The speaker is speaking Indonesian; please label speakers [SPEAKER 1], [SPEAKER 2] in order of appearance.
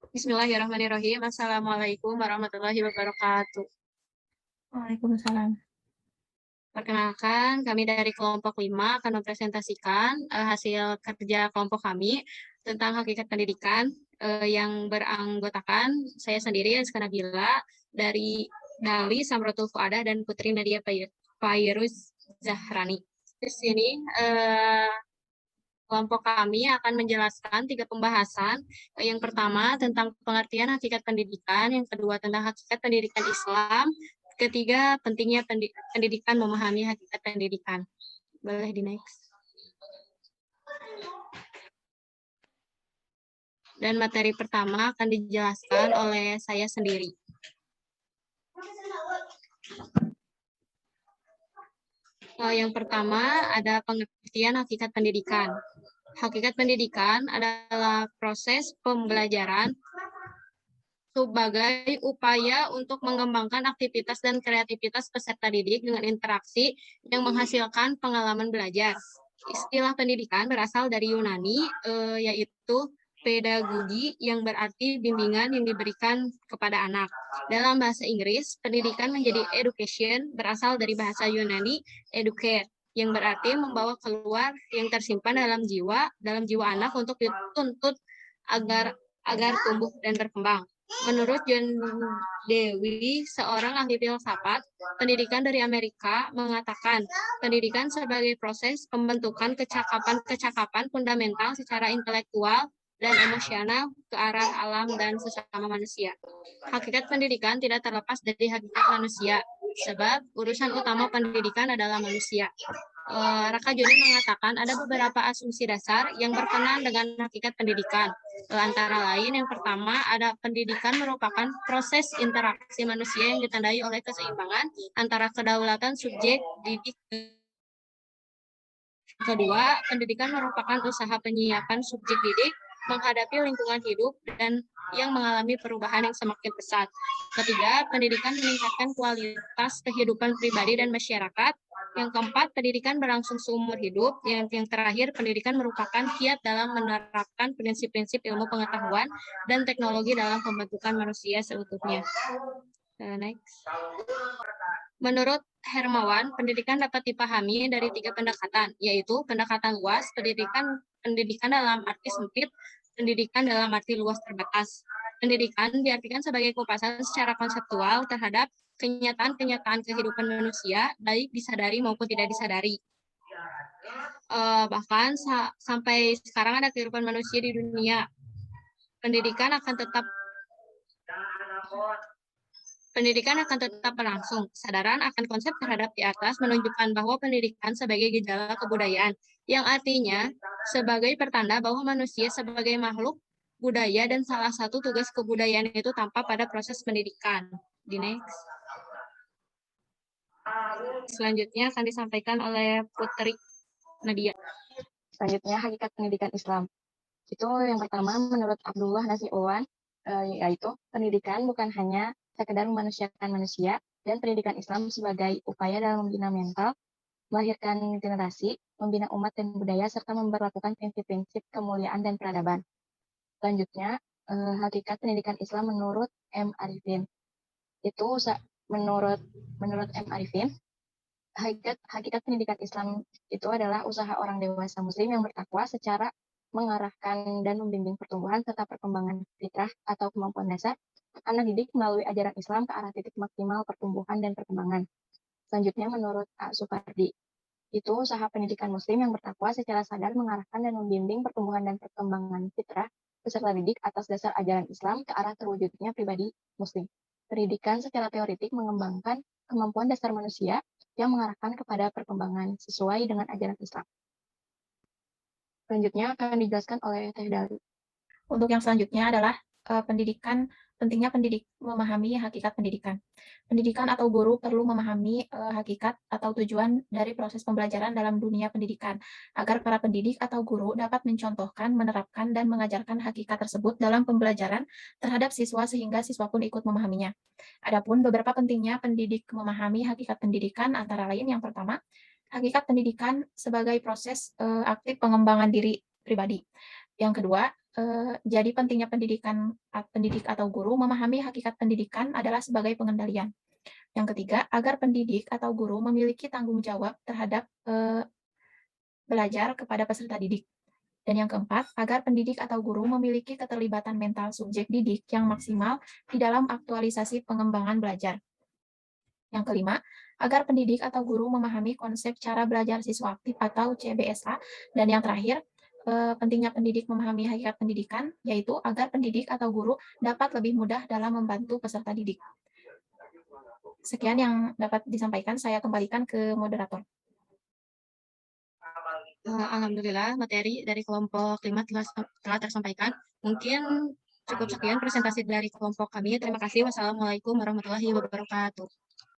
[SPEAKER 1] Bismillahirrahmanirrahim. Assalamualaikum warahmatullahi wabarakatuh.
[SPEAKER 2] Waalaikumsalam.
[SPEAKER 1] Perkenalkan, kami dari kelompok 5 akan mempresentasikan hasil kerja kelompok kami tentang hakikat pendidikan yang beranggotakan saya sendiri, Rizka Nabila, dari Dali Samratul Fuadah dan Putri Nadia Fairuz Zahrani. Di sini kelompok kami akan menjelaskan 3 pembahasan. Yang pertama tentang pengertian hakikat pendidikan, yang kedua tentang hakikat pendidikan Islam, ketiga pentingnya pendidikan memahami hakikat pendidikan. Boleh di next. Dan materi pertama akan dijelaskan oleh saya sendiri. Yang pertama ada pengertian hakikat pendidikan. Hakikat pendidikan adalah proses pembelajaran sebagai upaya untuk mengembangkan aktivitas dan kreativitas peserta didik dengan interaksi yang menghasilkan pengalaman belajar. Istilah pendidikan berasal dari Yunani, yaitu pedagogi, yang berarti bimbingan yang diberikan kepada anak. Dalam bahasa Inggris, pendidikan menjadi education berasal dari bahasa Yunani educate, yang berarti membawa keluar yang tersimpan dalam jiwa anak untuk dituntut agar tumbuh dan berkembang. Menurut John Dewey, seorang ahli filsafat pendidikan dari Amerika, mengatakan pendidikan sebagai proses pembentukan kecakapan fundamental secara intelektual dan emosional ke arah alam dan sesama manusia. Hakikat pendidikan tidak terlepas dari hakikat manusia, sebab urusan utama pendidikan adalah manusia. Raka Joni mengatakan ada beberapa asumsi dasar yang berkenaan dengan hakikat pendidikan. Antara lain, yang pertama, ada pendidikan merupakan proses interaksi manusia yang ditandai oleh keseimbangan antara kedaulatan subjek didik. Kedua, pendidikan merupakan usaha penyiapan subjek didik menghadapi lingkungan hidup dan yang mengalami perubahan yang semakin pesat. Ketiga, pendidikan meningkatkan kualitas kehidupan pribadi dan masyarakat. Yang keempat, pendidikan berlangsung seumur hidup. Yang terakhir, pendidikan merupakan kiat dalam menerapkan prinsip-prinsip ilmu pengetahuan dan teknologi dalam pembentukan manusia seutuhnya. Next. Menurut Hermawan, pendidikan dapat dipahami dari 3 pendekatan, yaitu pendekatan luas, pendidikan dalam arti sempit, pendidikan dalam arti luas terbatas. Pendidikan diartikan sebagai kupasan secara konseptual terhadap kenyataan-kenyataan kehidupan manusia, baik disadari maupun tidak disadari. Bahkan sampai sekarang ada kehidupan manusia di dunia. Pendidikan akan tetap berlangsung. Kesadaran akan konsep terhadap di atas menunjukkan bahwa pendidikan sebagai gejala kebudayaan, yang artinya sebagai pertanda bahwa manusia sebagai makhluk budaya dan salah satu tugas kebudayaan itu tampak pada proses pendidikan. Di next. Selanjutnya akan disampaikan oleh Putri Nadia.
[SPEAKER 2] Selanjutnya, hakikat pendidikan Islam. Itu yang pertama, menurut Abdullah Nasi'uwan, yaitu pendidikan bukan hanya sekedar memanusiakan manusia, dan pendidikan Islam sebagai upaya dalam membina mental, melahirkan generasi, membina umat dan budaya, serta memperlakukan prinsip-prinsip kemuliaan dan peradaban. Selanjutnya, hakikat pendidikan Islam menurut M. Arifin. Itu menurut M. Arifin, hakikat pendidikan Islam itu adalah usaha orang dewasa muslim yang bertakwa secara mengarahkan dan membimbing pertumbuhan serta perkembangan fitrah atau kemampuan dasar anak didik melalui ajaran Islam ke arah titik maksimal pertumbuhan dan perkembangan. Selanjutnya, menurut A. Supardi, itu usaha pendidikan muslim yang bertakwa secara sadar mengarahkan dan membimbing pertumbuhan dan perkembangan fitrah peserta didik atas dasar ajaran Islam ke arah terwujudnya pribadi muslim. Pendidikan secara teoritik mengembangkan kemampuan dasar manusia yang mengarahkan kepada perkembangan sesuai dengan ajaran Islam. Selanjutnya akan dijelaskan oleh Teh Dali.
[SPEAKER 3] Untuk yang selanjutnya adalah pentingnya memahami hakikat pendidikan. Pendidikan atau guru perlu memahami hakikat atau tujuan dari proses pembelajaran dalam dunia pendidikan, agar para pendidik atau guru dapat mencontohkan, menerapkan, dan mengajarkan hakikat tersebut dalam pembelajaran terhadap siswa sehingga siswa pun ikut memahaminya. Adapun beberapa pentingnya pendidik memahami hakikat pendidikan antara lain yang pertama, hakikat pendidikan sebagai proses aktif pengembangan diri pribadi. Yang kedua, Jadi pentingnya pendidik atau guru memahami hakikat pendidikan adalah sebagai pengendalian. Yang ketiga, agar pendidik atau guru memiliki tanggung jawab terhadap belajar kepada peserta didik. Dan yang keempat, agar pendidik atau guru memiliki keterlibatan mental subjek didik yang maksimal di dalam aktualisasi pengembangan belajar. Yang kelima, agar pendidik atau guru memahami konsep cara belajar siswa aktif atau CBSA. Dan yang terakhir, pentingnya pendidik memahami hakikat pendidikan, yaitu agar pendidik atau guru dapat lebih mudah dalam membantu peserta didik. Sekian yang dapat disampaikan, saya kembalikan ke moderator.
[SPEAKER 1] Alhamdulillah, materi dari kelompok 5 telah tersampaikan. Mungkin cukup sekian presentasi dari kelompok kami. Terima kasih. Wassalamualaikum warahmatullahi wabarakatuh.